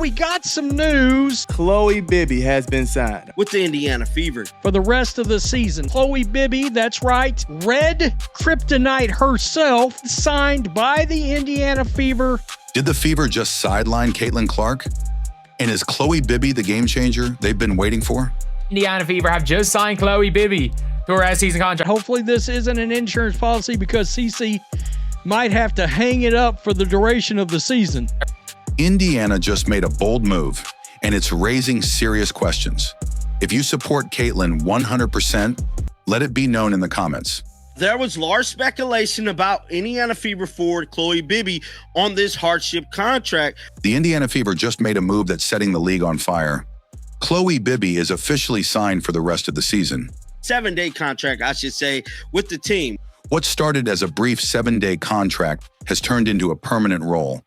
we got some news. Khloe Bibby has been signed with the Indiana Fever for the rest of the season. Khloe Bibby, that's right, Red Kryptonite herself, signed by the Indiana Fever. Did the Fever just sideline Caitlyn Clark? And is Khloe Bibby the game changer they've been waiting for? Indiana Fever have just signed Khloe Bibby to her season contract. Hopefully this isn't an insurance policy because CC might have to hang it up for the duration of the season. Indiana just made a bold move, and it's raising serious questions. If you support Caitlyn 100%, let it be known in the comments. There was large speculation about Indiana Fever forward Khloe Bibby on this hardship contract. The Indiana Fever just made a move that's setting the league on fire. Khloe Bibby is officially signed for the rest of the season. 7-day contract, I should say, with the team. What started as a brief 7-day contract has turned into a permanent role.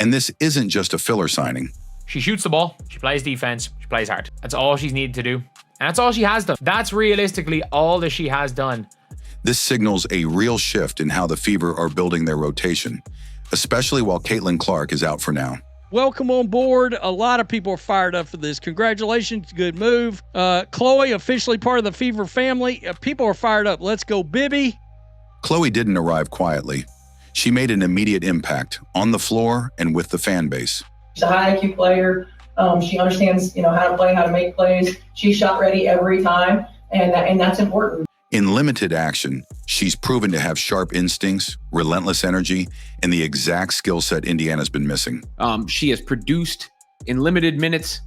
And this isn't just a filler signing. She shoots the ball, she plays defense, she plays hard. That's all she's needed to do. And that's all she has done. That's realistically all that she has done. This signals a real shift in how the Fever are building their rotation, especially while Caitlyn Clark is out for now. Welcome on board. A lot of people are fired up for this. Congratulations, good move. Khloe, officially part of the Fever family. People are fired up. Let's go, Bibby. Khloe didn't arrive quietly. She made an immediate impact on the floor and with the fan base. She's a high IQ player. She understands, how to play, how to make plays. She's shot ready every time, and that's important. In limited action, she's proven to have sharp instincts, relentless energy, and the exact skill set Indiana's been missing. She has produced in limited minutes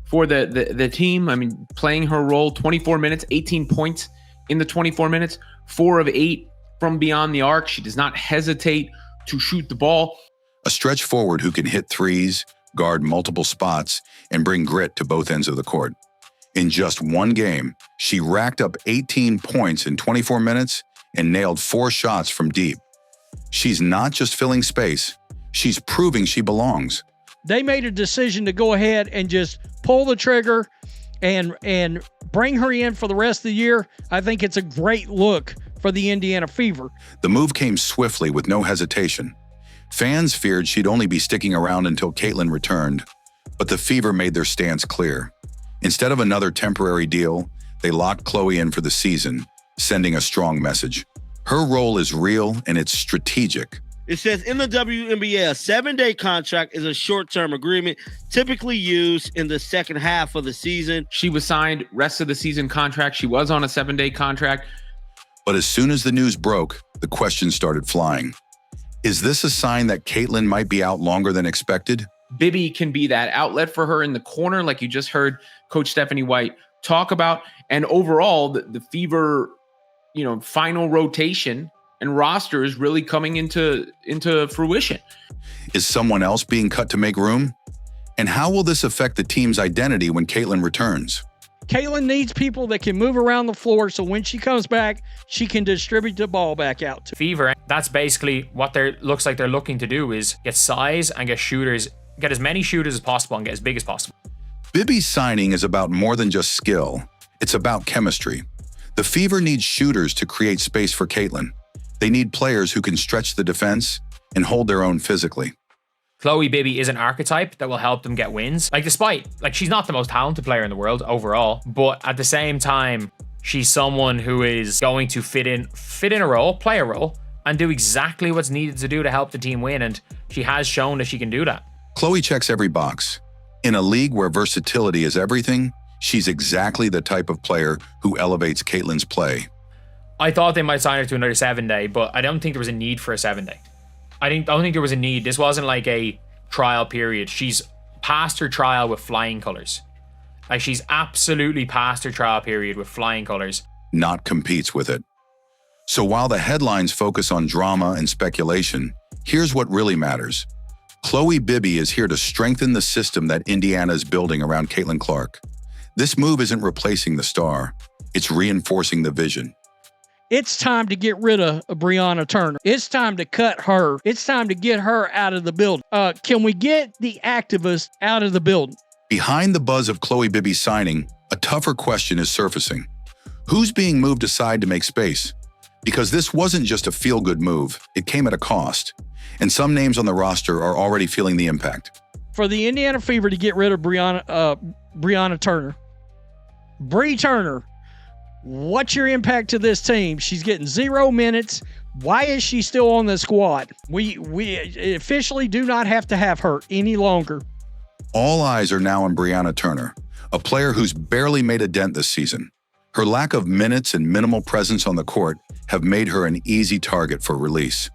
for the team. I mean, playing her role, 24 minutes, 18 points in the 24 minutes, 4 of 8 from beyond the arc. She does not hesitate to shoot the ball. A stretch forward who can hit threes, guard multiple spots, and bring grit to both ends of the court. In just one game, she racked up 18 points in 24 minutes and nailed 4 shots from deep. She's not just filling space, she's proving she belongs. They made a decision to go ahead and just pull the trigger and bring her in for the rest of the year. I think it's a great look for the Indiana Fever. The move came swiftly with no hesitation. Fans feared she'd only be sticking around until Caitlyn returned, but the Fever made their stance clear. Instead of another temporary deal, they locked Khloe in for the season, sending a strong message. Her role is real and it's strategic. It says in the WNBA, a 7-day contract is a short-term agreement typically used in the second half of the season. She was signed rest of the season contract. She was on a 7-day contract. But as soon as the news broke, the questions started flying. Is this a sign that Caitlyn might be out longer than expected? Bibby can be that outlet for her in the corner, like you just heard Coach Stephanie White talk about. And overall, the Fever, final rotation and roster is really coming into fruition. Is someone else being cut to make room? And how will this affect the team's identity when Caitlyn returns? Caitlyn needs people that can move around the floor so when she comes back, she can distribute the ball back out to Fever. That's basically what looks like they're looking to do, is get size and get shooters, get as many shooters as possible and get as big as possible. Bibby's signing is about more than just skill. It's about chemistry. The Fever needs shooters to create space for Caitlyn. They need players who can stretch the defense and hold their own physically. Khloe Bibby is an archetype that will help them get wins. Despite she's not the most talented player in the world overall, but at the same time, she's someone who is going to fit in a role, play a role, and do exactly what's needed to do to help the team win. And she has shown that she can do that. Khloe checks every box. In a league where versatility is everything, she's exactly the type of player who elevates Caitlyn's play. I thought they might sign her to another 7-day, but I don't think there was a need for a 7-day. I don't think there was a need. This wasn't like a trial period. She's past her trial with flying colors. She's absolutely past her trial period with flying colors. Not competes with it. So while the headlines focus on drama and speculation, here's what really matters. Khloe Bibby is here to strengthen the system that Indiana is building around Caitlyn Clark. This move isn't replacing the star. It's reinforcing the vision. It's time to get rid of Brianna Turner. It's time to cut her. It's time to get her out of the building. Can we get the activist out of the building? Behind the buzz of Khloe Bibby's signing, a tougher question is surfacing. Who's being moved aside to make space? Because this wasn't just a feel-good move, it came at a cost. And some names on the roster are already feeling the impact. for the Indiana Fever to get rid of Brianna Turner. Bree Turner, what's your impact to this team? She's getting 0 minutes. Why is she still on the squad? We officially do not have to have her any longer. All eyes are now on Brianna Turner, a player who's barely made a dent this season. Her lack of minutes and minimal presence on the court have made her an easy target for release.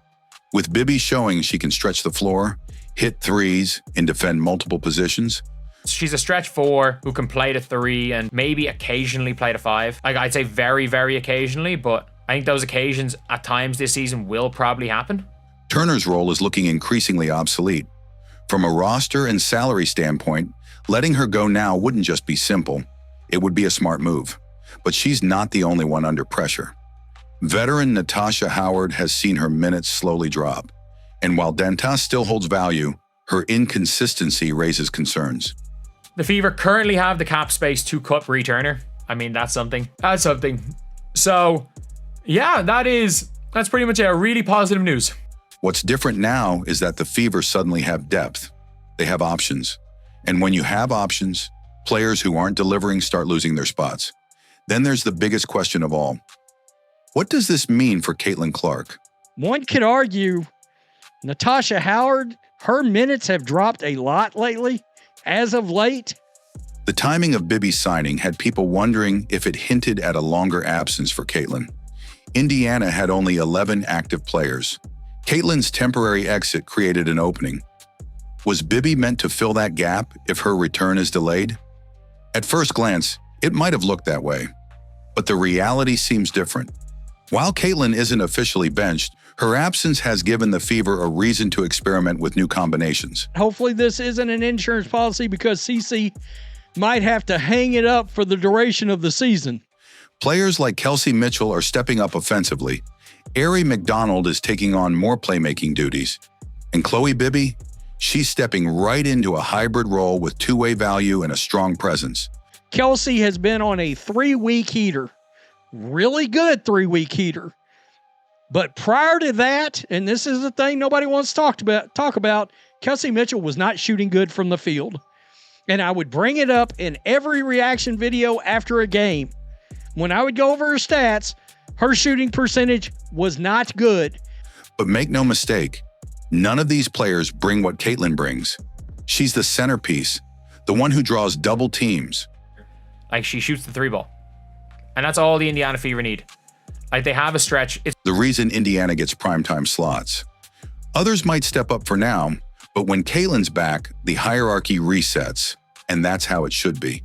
With Bibby showing she can stretch the floor, hit threes, and defend multiple positions, She's a stretch 4 who can play the 3 and maybe occasionally play the 5. Like, I'd say very, very occasionally, but I think those occasions at times this season will probably happen. Turner's role is looking increasingly obsolete. From a roster and salary standpoint, letting her go now wouldn't just be simple, it would be a smart move. But she's not the only one under pressure. Veteran Natasha Howard has seen her minutes slowly drop, and while Dantas still holds value, her inconsistency raises concerns. The Fever currently have the cap space to cut Bree Turner. I mean, that's something. That's something. So, yeah, that's pretty much really positive news. What's different now is that the Fever suddenly have depth. They have options. And when you have options, players who aren't delivering start losing their spots. Then there's the biggest question of all. What does this mean for Caitlyn Clark? One could argue Natasha Howard, her minutes have dropped a lot lately. As of late, The timing of Bibby's signing had people wondering if it hinted at a longer absence for Caitlyn. Indiana had only 11 active players. Caitlyn's temporary exit created an opening. Was Bibby meant to fill that gap if her return is delayed? At first glance, it might have looked that way. But the reality seems different. While Caitlyn isn't officially benched, her absence has given the Fever a reason to experiment with new combinations. hopefully this isn't an insurance policy because CC might have to hang it up for the duration of the season. Players like Kelsey Mitchell are stepping up offensively. Arie McDonald is taking on more playmaking duties. And Khloe Bibby, she's stepping right into a hybrid role with two-way value and a strong presence. Kelsey has been on a 3-week heater. Really good 3-week heater. But prior to that, and this is the thing nobody wants to talk about, Kelsey Mitchell was not shooting good from the field. And I would bring it up in every reaction video after a game. When I would go over her stats, her shooting percentage was not good. But make no mistake, none of these players bring what Caitlyn brings. She's the centerpiece, the one who draws double teams. Like, she shoots the 3 ball. And that's all the Indiana Fever need. Like, they have a stretch. It's The reason Indiana gets primetime slots. Others might step up for now, but when Caitlyn's back, the hierarchy resets, and that's how it should be.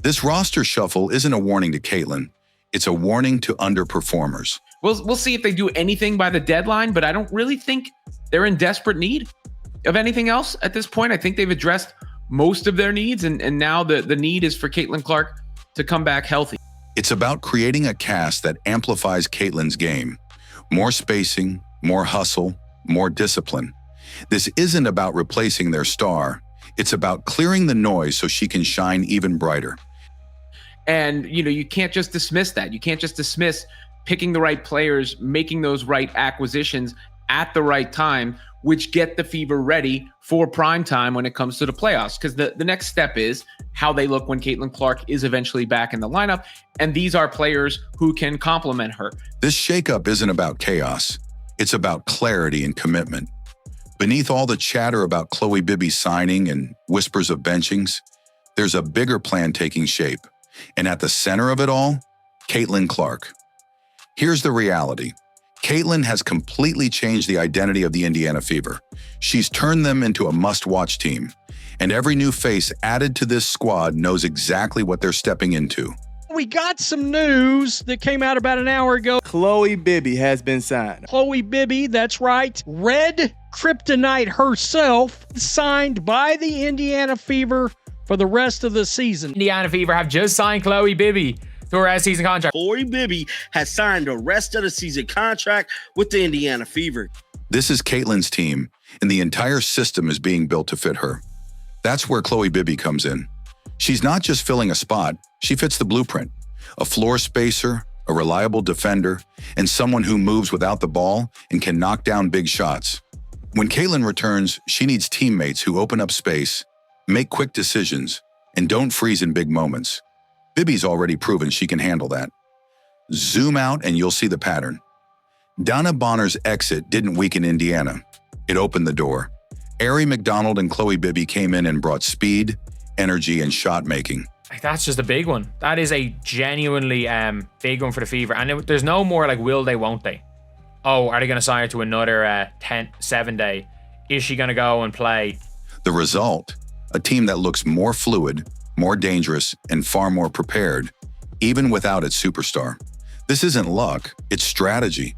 This roster shuffle isn't a warning to Caitlyn, it's a warning to underperformers. We'll see if they do anything by the deadline, but I don't really think they're in desperate need of anything else at this point. I think they've addressed most of their needs, and now the need is for Caitlyn Clark to come back healthy. It's about creating a cast that amplifies Caitlyn's game. More spacing, more hustle, more discipline. This isn't about replacing their star. It's about clearing the noise so she can shine even brighter. And, you can't just dismiss that. You can't just dismiss picking the right players, making those right acquisitions at the right time, which get the Fever ready for prime time when it comes to the playoffs. Because the next step is how they look when Caitlyn Clark is eventually back in the lineup. And these are players who can complement her. This shakeup isn't about chaos. It's about clarity and commitment. Beneath all the chatter about Khloe Bibby signing and whispers of benchings, there's a bigger plan taking shape. And at the center of it all, Caitlyn Clark. Here's the reality. Caitlyn has completely changed the identity of the Indiana Fever. She's turned them into a must-watch team. And every new face added to this squad knows exactly what they're stepping into. We got some news that came out about an hour ago. Khloe Bibby has been signed. Khloe Bibby, that's right. Red Kryptonite herself, signed by the Indiana Fever for the rest of the season. Indiana Fever have just signed Khloe Bibby to her season contract. Khloe Bibby has signed the rest of the season contract with the Indiana Fever. This is Caitlyn's team, and the entire system is being built to fit her. That's where Khloe Bibby comes in. She's not just filling a spot, she fits the blueprint. A floor spacer, a reliable defender, and someone who moves without the ball and can knock down big shots. When Caitlyn returns, she needs teammates who open up space Make quick decisions, and don't freeze in big moments. Bibby's already proven she can handle that. Zoom out and you'll see the pattern. Donna Bonner's exit didn't weaken Indiana. It opened the door. Arie McDonald and Khloe Bibby came in and brought speed, energy, and shot making. Like, that's just a big one. That is a genuinely big one for the Fever. And there's no more like, will they, won't they? Oh, are they going to sign her to another 7-day? Is she going to go and play? The result, a team that looks more fluid, more dangerous, and far more prepared, even without its superstar. This isn't luck, it's strategy.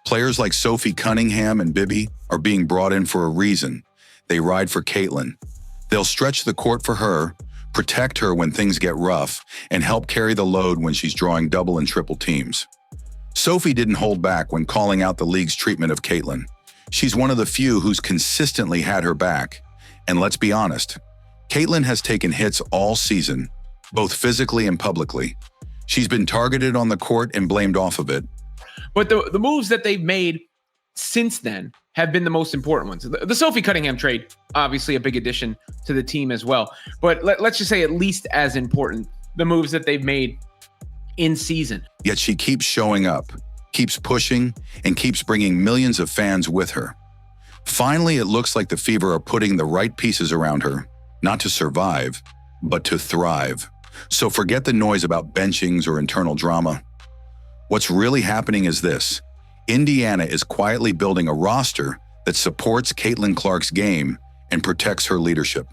Players like Sophie Cunningham and Bibby are being brought in for a reason. They ride for Caitlyn. They'll stretch the court for her, protect her when things get rough, and help carry the load when she's drawing double and triple teams. Sophie didn't hold back when calling out the league's treatment of Caitlyn. She's one of the few who's consistently had her back. And let's be honest, Caitlyn has taken hits all season, both physically and publicly. She's been targeted on the court and blamed off of it. But the moves that they've made since then have been the most important ones. The Sophie Cunningham trade, obviously a big addition to the team as well. But let's just say at least as important, the moves that they've made in season. Yet she keeps showing up, keeps pushing, and keeps bringing millions of fans with her. Finally, it looks like the Fever are putting the right pieces around her, not to survive, but to thrive. So forget the noise about benchings or internal drama. What's really happening is this. Indiana is quietly building a roster that supports Caitlyn Clark's game and protects her leadership.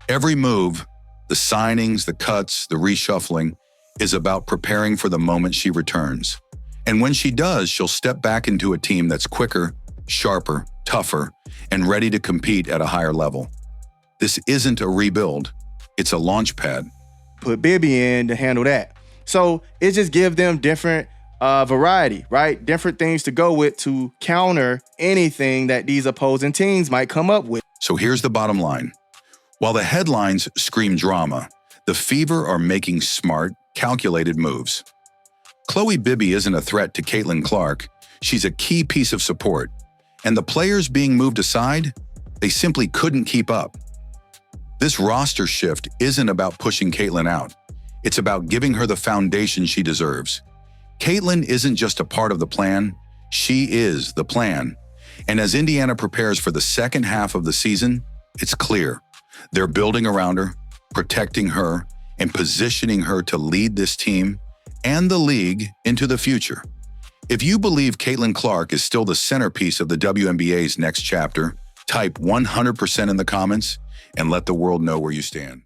Every move, the signings, the cuts, the reshuffling, is about preparing for the moment she returns. And when she does, she'll step back into a team that's quicker, sharper, tougher, and ready to compete at a higher level. This isn't a rebuild, it's a launch pad. Put Bibby in to handle that. So it just gives them different variety, right? Different things to go with to counter anything that these opposing teams might come up with. So here's the bottom line. While the headlines scream drama, the Fever are making smart, calculated moves. Khloe Bibby isn't a threat to Caitlyn Clark. She's a key piece of support. And the players being moved aside, they simply couldn't keep up. This roster shift isn't about pushing Caitlyn out. It's about giving her the foundation she deserves. Caitlyn isn't just a part of the plan, she is the plan. And as Indiana prepares for the second half of the season, it's clear. They're building around her, protecting her, and positioning her to lead this team and the league into the future. If you believe Caitlyn Clark is still the centerpiece of the WNBA's next chapter, type 100% in the comments and let the world know where you stand.